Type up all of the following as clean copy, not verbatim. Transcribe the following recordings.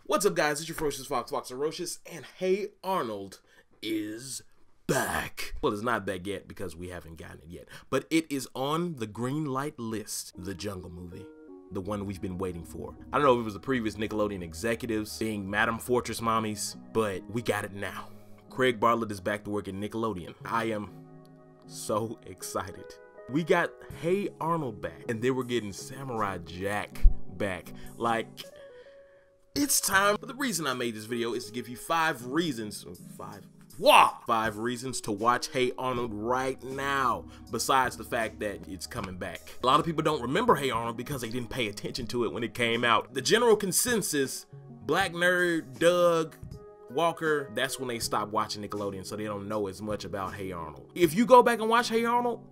What's up, guys? It's your ferocious Fox, Foxarocious, and Hey Arnold is back. Well, it's not back yet because we haven't gotten it yet, but it is on the green light list. The Jungle movie, the one we've been waiting for. I don't know if it was the previous Nickelodeon executives being Madam Fortress mommies, but we got it now. Craig Bartlett is back to work at Nickelodeon. I am so excited. We got Hey Arnold back, and then we're getting Samurai Jack back. Like, it's time. But the reason I made this video is to give you 5 reasons to watch Hey Arnold right now, besides the fact that it's coming back. A lot of people don't remember Hey Arnold because they didn't pay attention to it when it came out. The general consensus, Black Nerd, Doug, Walker, that's when they stopped watching Nickelodeon, so they don't know as much about Hey Arnold. If you go back and watch Hey Arnold,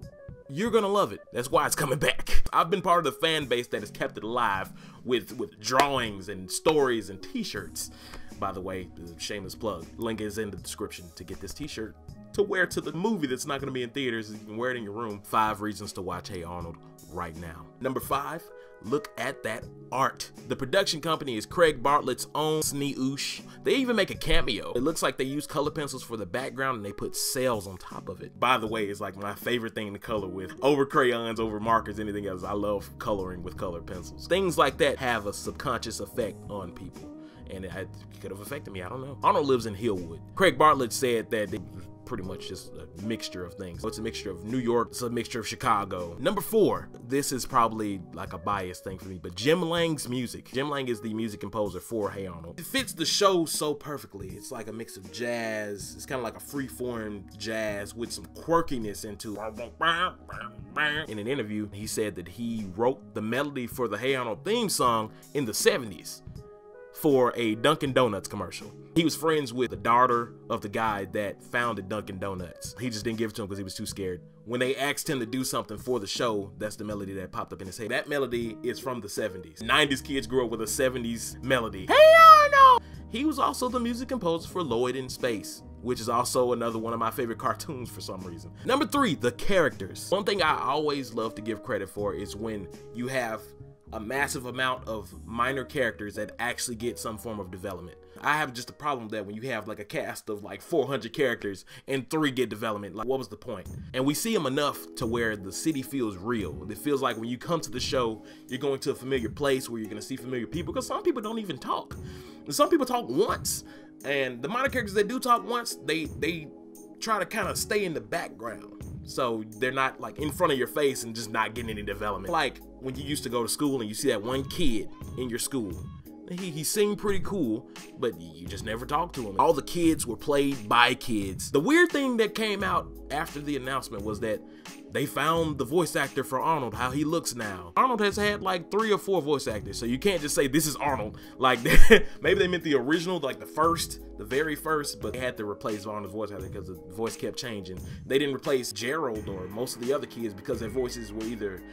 you're gonna love it. That's why it's coming back. I've been part of the fan base that has kept it alive with drawings and stories and t-shirts. By the way, shameless plug, link is in the description to get this t-shirt to wear to the movie that's not gonna be in theaters. You can wear it in your room. 5 reasons to watch Hey Arnold right now. Number 5, look at that art. The production company is Craig Bartlett's own Snee-oosh. They even make a cameo. It looks like they use color pencils for the background and they put sails on top of it. By the way, it's like my favorite thing to color with. Over crayons, over markers, anything else. I love coloring with colored pencils. Things like that have a subconscious effect on people. And it could have affected me, I don't know. Arnold lives in Hillwood. Craig Bartlett said that they pretty much just a mixture of things. It's a mixture of New York, it's a mixture of Chicago. Number 4, this is probably like a biased thing for me, but Jim Lang's music. Jim Lang is the music composer for Hey Arnold. It fits the show so perfectly. It's like a mix of jazz. It's kind of like a free-form jazz with some quirkiness into it. In an interview, he said that he wrote the melody for the Hey Arnold theme song in the 70s. For a Dunkin' Donuts commercial. He was friends with the daughter of the guy that founded Dunkin' Donuts. He just didn't give it to him because he was too scared. When they asked him to do something for the show, that's the melody that popped up in his head. That melody is from the 70s. 90s kids grew up with a 70s melody. Hey Arnold! He was also the music composer for Lloyd in Space, which is also another one of my favorite cartoons for some reason. Number 3, the characters. One thing I always love to give credit for is when you have a massive amount of minor characters that actually get some form of development. I have just a problem that when you have like a cast of like 400 characters and 3 get development, like what was the point? And we see them enough to where the city feels real. It feels like when you come to the show, you're going to a familiar place where you're gonna see familiar people, because some people don't even talk. And some people talk once. And the minor characters that do talk once, they try to kind of stay in the background. So they're not like in front of your face and just not getting any development. Like when you used to go to school and you see that one kid in your school. He seemed pretty cool, but you just never talked to him. All the kids were played by kids. The weird thing that came out after the announcement was that they found the voice actor for Arnold, how he looks now. Arnold has had like 3 or 4 voice actors, so you can't just say this is Arnold. Like, maybe they meant the original, like the very first, but they had to replace Arnold's voice actor because the voice kept changing. They didn't replace Gerald or most of the other kids because their voices were either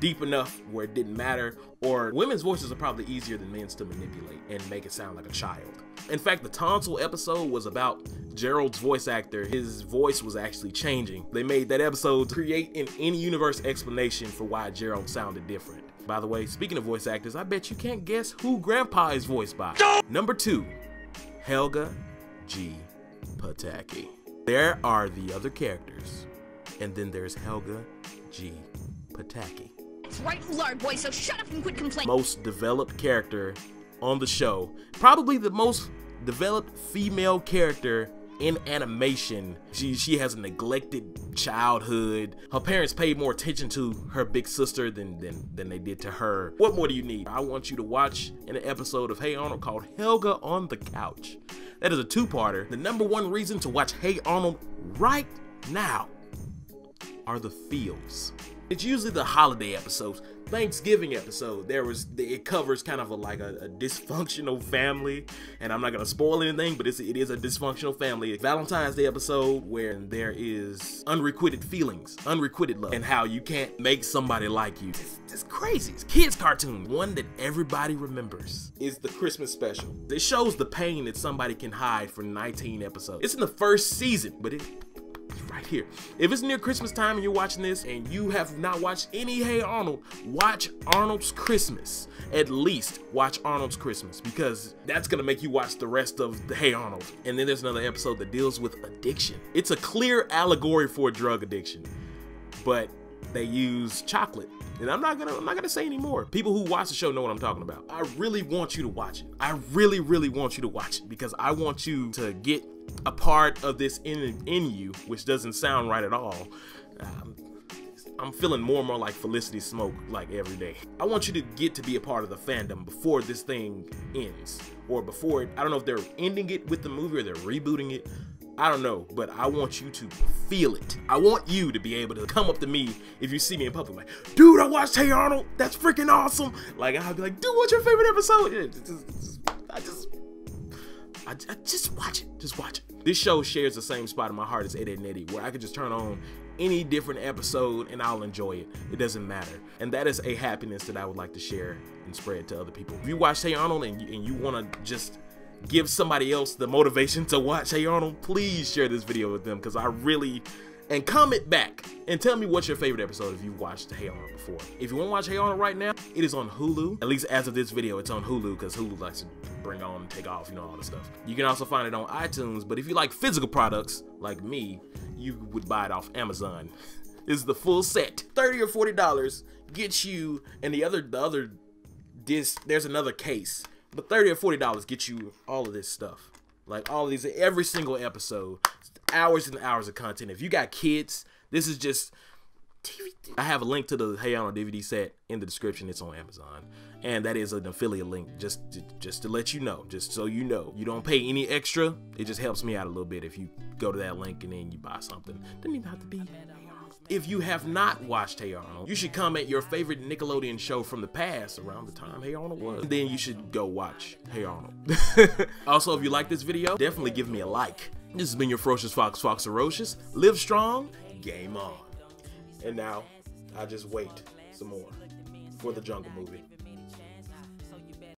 deep enough where it didn't matter, or women's voices are probably easier than men's to manipulate and make it sound like a child. In fact, the tonsil episode was about Gerald's voice actor. His voice was actually changing. They made that episode to create an in-universe explanation for why Gerald sounded different. By the way, speaking of voice actors, I bet you can't guess who Grandpa is voiced by. Number 2, Helga G. Pataki. There are the other characters, and then there's Helga G. Pataki. That's right, Lord boy, so shut up and quit complaining. Most developed character on the show. Probably the most developed female character in animation. She has a neglected childhood. Her parents paid more attention to her big sister than they did to her. What more do you need? I want you to watch an episode of Hey Arnold called Helga on the Couch. That is a 2-parter. The number 1 reason to watch Hey Arnold right now are the feels. It's usually the holiday episodes. Thanksgiving episode, it covers kind of like a dysfunctional family, and I'm not gonna spoil anything, but it is a dysfunctional family. Valentine's Day episode where there is unrequited feelings, unrequited love, and how you can't make somebody like you. It's crazy. It's a kids cartoon. One that everybody remembers is the Christmas special. It shows the pain that somebody can hide for 19 episodes. It's in the first season, but it's right right here. If it's near Christmas time and you're watching this and you have not watched any Hey Arnold, watch Arnold's Christmas. At least watch Arnold's Christmas, because that's gonna make you watch the rest of the Hey Arnold. And then there's another episode that deals with addiction. It's a clear allegory for drug addiction, but they use chocolate. And I'm not gonna say any more. People who watch the show know what I'm talking about. I really want you to watch it. I really want you to watch it, because I want you to get a part of this in you, which doesn't sound right at all. I'm feeling more and more like Felicity Smoke like every day. I want you to get to be a part of the fandom before this thing ends, or before it, I don't know if they're ending it with the movie or they're rebooting it. I don't know, but I want you to feel it. I want you to be able to come up to me if you see me in public, like, dude, I watched Hey Arnold, that's freaking awesome. Like, I'll be like, dude, what's your favorite episode? Just watch it, just watch it. This show shares the same spot in my heart as Ed, Edd n Eddy, where I could just turn on any different episode and I'll enjoy it. It doesn't matter. And that is a happiness that I would like to share and spread to other people. If you watch Hey Arnold and you want to just give somebody else the motivation to watch Hey Arnold, please share this video with them, because I really, and comment back and tell me what's your favorite episode if you've watched Hey Arnold before. If you want to watch Hey Arnold right now, it is on Hulu. At least as of this video, it's on Hulu, because Hulu likes to bring on and take off, you know, all this stuff. You can also find it on iTunes, but if you like physical products like me, you would buy it off Amazon. This is the full set. $30 or $40 gets you, and the other disc, there's another case. But $30 or $40 gets you all of this stuff. Like all of these, every single episode, hours and hours of content. If you got kids, this is just TV. I have a link to the Hey Arnold DVD set in the description. It's on Amazon. And that is an affiliate link, just to let you know, just so you know. You don't pay any extra. It just helps me out a little bit if you go to that link and then you buy something. Doesn't even have to be Hey Arnold. If you have not watched Hey Arnold, you should comment your favorite Nickelodeon show from the past around the time Hey Arnold was. And then you should go watch Hey Arnold. Also, if you like this video, definitely give me a like. This has been your Ferocious Fox, Foxarocious. Live strong, game on. And now, I just wait some more for the Jungle movie.